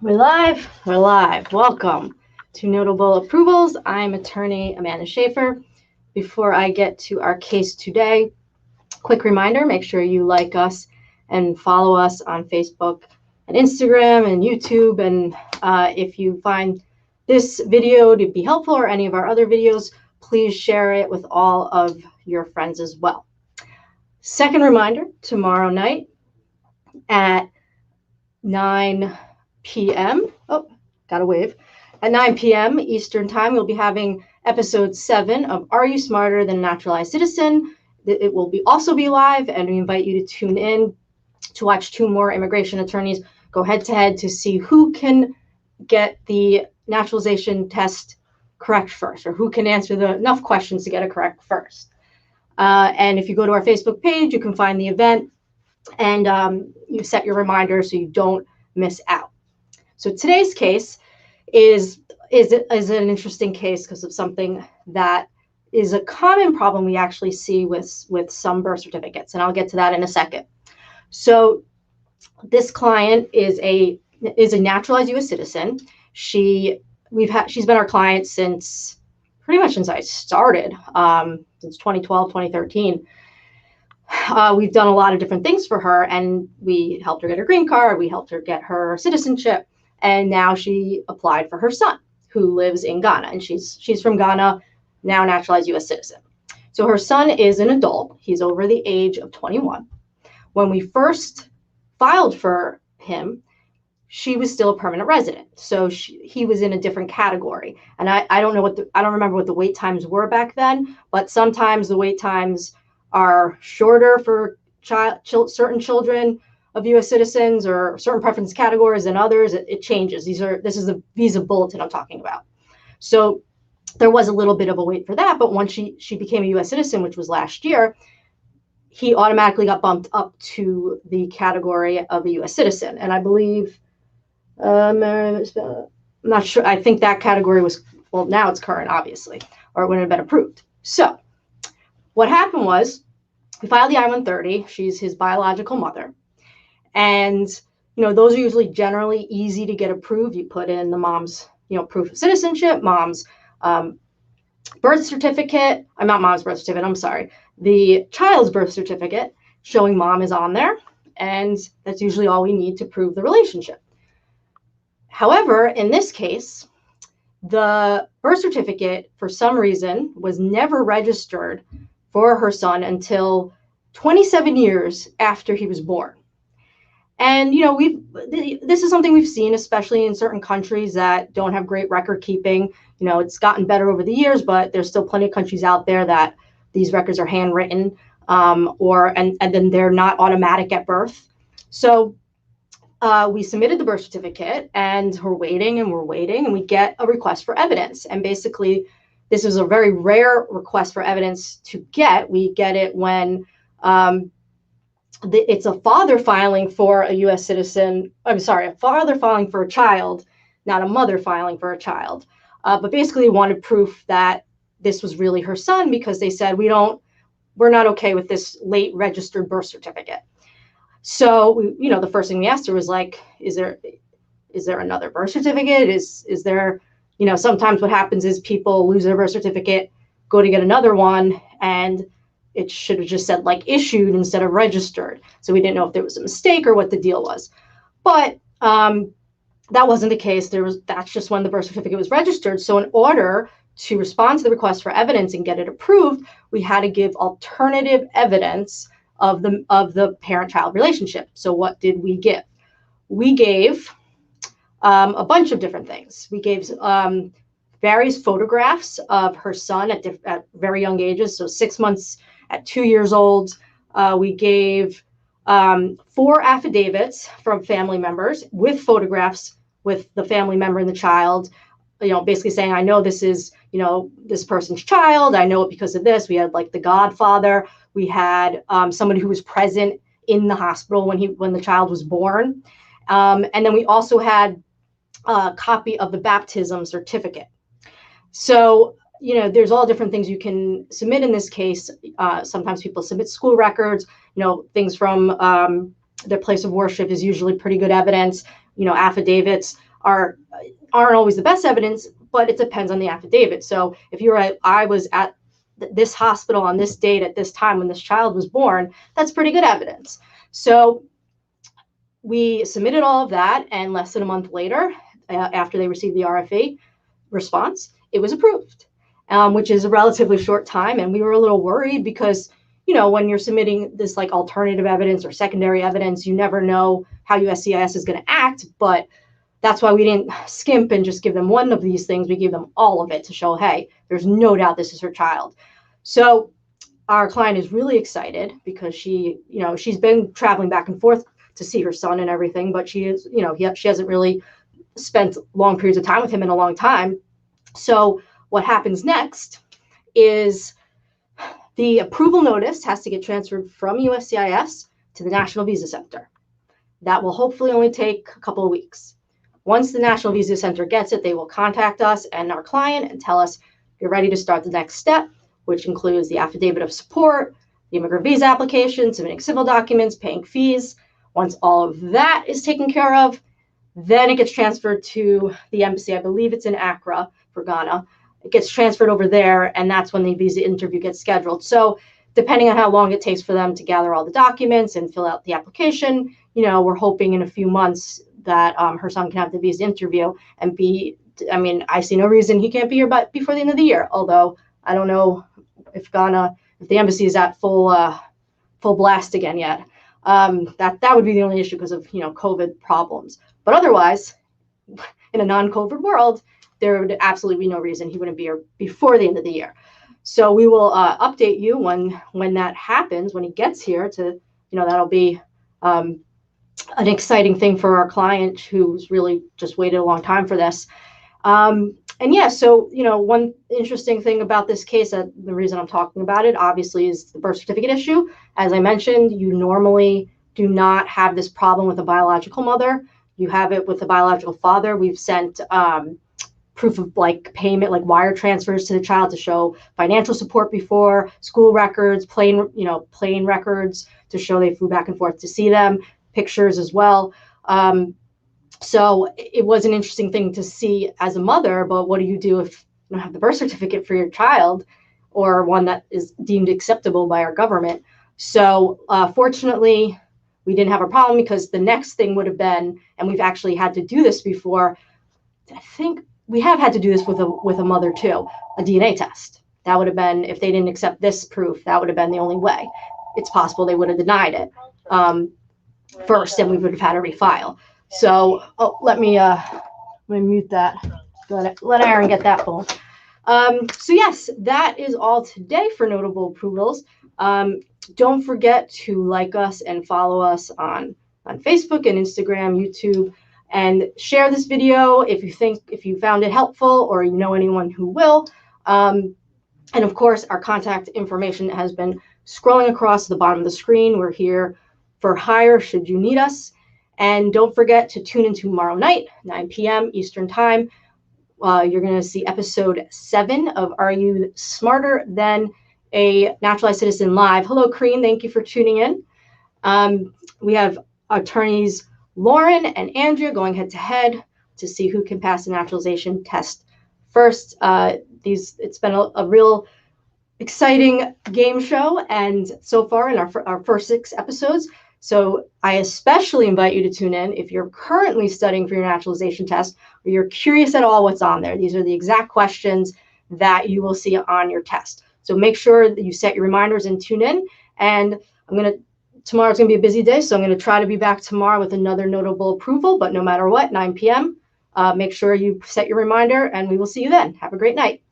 We're live. We're live. Welcome to Notable Approvals. I'm attorney Amanda Shaffer. Before I get to our case today, quick reminder, make sure you like us and follow us on Facebook and Instagram and YouTube. And if you find this video to be helpful or any of our other videos, please share it with all of your friends as well. Second reminder, tomorrow night at 9 p.m. Oh, got a wave. At 9 p.m. Eastern Time, we'll be having episode 7 of Are You Smarter Than a Naturalized Citizen? It will also be live, and we invite you to tune in to watch 2 more immigration attorneys go head-to-head to see who can get the naturalization test correct first, or who can answer enough questions to get it correct first. And if you go to our Facebook page, you can find the event, and you set your reminder so you don't miss out. So today's case is an interesting case because of something that is a common problem we actually see with some birth certificates, and I'll get to that in a second. So this client is a naturalized U.S. citizen. She's been our client since pretty much since I started, since 2012, 2013. We've done a lot of different things for her, and we helped her get her green card. We helped her get her citizenship. And now she applied for her son, who lives in Ghana, and she's from Ghana, now naturalized U.S. citizen. So her son is an adult. He's over the age of 21. When we first filed for him, she was still a permanent resident. So he was in a different category. And I don't remember what the wait times were back then, but sometimes the wait times are shorter for certain children of U.S. citizens or certain preference categories than others. It changes. This is the visa bulletin I'm talking about. So there was a little bit of a wait for that, but once she became a U.S. citizen, which was last year, he automatically got bumped up to the category of a U.S. citizen. And I believe, I'm not sure, I think that category was, well, now it's current, obviously, or it wouldn't have been approved. So what happened was we filed the I-130. She's his biological mother. And, those are usually generally easy to get approved. You put in the mom's, proof of citizenship, mom's birth certificate. I'm not mom's birth certificate, I'm sorry. The child's birth certificate showing mom is on there. And that's usually all we need to prove the relationship. However, in this case, the birth certificate, for some reason, was never registered for her son until 27 years after he was born. And, this is something we've seen, especially in certain countries that don't have great record keeping. It's gotten better over the years, but there's still plenty of countries out there that these records are handwritten, and then they're not automatic at birth. So we submitted the birth certificate, and we're waiting, and we get a request for evidence. And basically, this is a very rare request for evidence to get. We get it when it's a father filing for a U.S. citizen. I'm sorry, a father filing for a child, not a mother filing for a child. But basically, wanted proof that this was really her son, because they said we're not okay with this late registered birth certificate. So the first thing we asked her was like, is there another birth certificate? Is there, sometimes what happens is people lose their birth certificate, go to get another one, and it should have just said like issued instead of registered. So we didn't know if there was a mistake or what the deal was. But that wasn't the case. That's just when the birth certificate was registered. So in order to respond to the request for evidence and get it approved, we had to give alternative evidence of the parent-child relationship. So what did we give? We gave a bunch of different things. We gave various photographs of her son at very young ages, so 6 months, at 2 years old. We gave 4 affidavits from family members with photographs with the family member and the child, basically saying, I know this is, this person's child. I know it because of this. We had like the godfather. We had somebody who was present in the hospital when the child was born. And then we also had a copy of the baptism certificate. So, there's all different things you can submit in this case. Sometimes people submit school records, things from their place of worship is usually pretty good evidence. Affidavits aren't always the best evidence, but it depends on the affidavit. So if you're right, I was at this hospital on this date at this time when this child was born, that's pretty good evidence. So we submitted all of that, and less than a month later, after they received the RFE response, it was approved, which is a relatively short time. And we were a little worried because, when you're submitting this like alternative evidence or secondary evidence, you never know how USCIS is going to act. But that's why we didn't skimp and just give them one of these things. We gave them all of it to show, hey, there's no doubt this is her child. So our client is really excited because she's been traveling back and forth to see her son and everything, but she hasn't really spent long periods of time with him in a long time. So what happens next is the approval notice has to get transferred from USCIS to the National Visa Center. That will hopefully only take a couple of weeks. Once the National Visa Center gets it, they will contact us and our client and tell us you're ready to start the next step, which includes the affidavit of support, the immigrant visa application, submitting civil documents, paying fees. Once all of that is taken care of, then it gets transferred to the embassy. I believe it's in Accra for Ghana. It gets transferred over there, and that's when the visa interview gets scheduled. So depending on how long it takes for them to gather all the documents and fill out the application, we're hoping in a few months that her son can have the visa interview and I see no reason he can't be here before the end of the year. Although I don't know if the embassy is at full blast again yet. That would be the only issue because of COVID problems. But otherwise, in a non-COVID world, there would absolutely be no reason he wouldn't be here before the end of the year. So we will update you when that happens, when he gets here. That'll be an exciting thing for our client who's really just waited a long time for this. So one interesting thing about this case, the reason I'm talking about it, obviously, is the birth certificate issue. As I mentioned, you normally do not have this problem with a biological mother. You have it with a biological father. We've sent proof of payment, like wire transfers to the child to show financial support before, school records, plane records to show they flew back and forth to see them, pictures as well. So it was an interesting thing to see as a mother, but what do you do if you don't have the birth certificate for your child or one that is deemed acceptable by our government? So fortunately, we didn't have a problem because the next thing would have been, and we've actually had to do this before, I think we have had to do this with a mother too, a DNA test. That would have been, if they didn't accept this proof, that would have been the only way. It's possible they would have denied it first, and we would have had to refile. So let me mute that. Let Aaron get that phone. So yes, that is all today for notable approvals. Don't forget to like us and follow us on Facebook and Instagram, YouTube, and share this video if you found it helpful or you know anyone who will. And of course, our contact information has been scrolling across the bottom of the screen. We're here for hire should you need us. And don't forget to tune in tomorrow night, 9 p.m. Eastern Time. You're going to see episode 7 of Are You Smarter Than a Naturalized Citizen Live? Hello, Crean. Thank you for tuning in. We have attorneys Lauren and Andrea going head-to-head to see who can pass the naturalization test first. It's been a real exciting game show, and so far in our first 6 episodes. So I especially invite you to tune in if you're currently studying for your naturalization test or you're curious at all what's on there. These are the exact questions that you will see on your test. So make sure that you set your reminders and tune in. And tomorrow's going to be a busy day, so I'm going to try to be back tomorrow with another notable approval. But no matter what, 9 p.m., make sure you set your reminder, and we will see you then. Have a great night.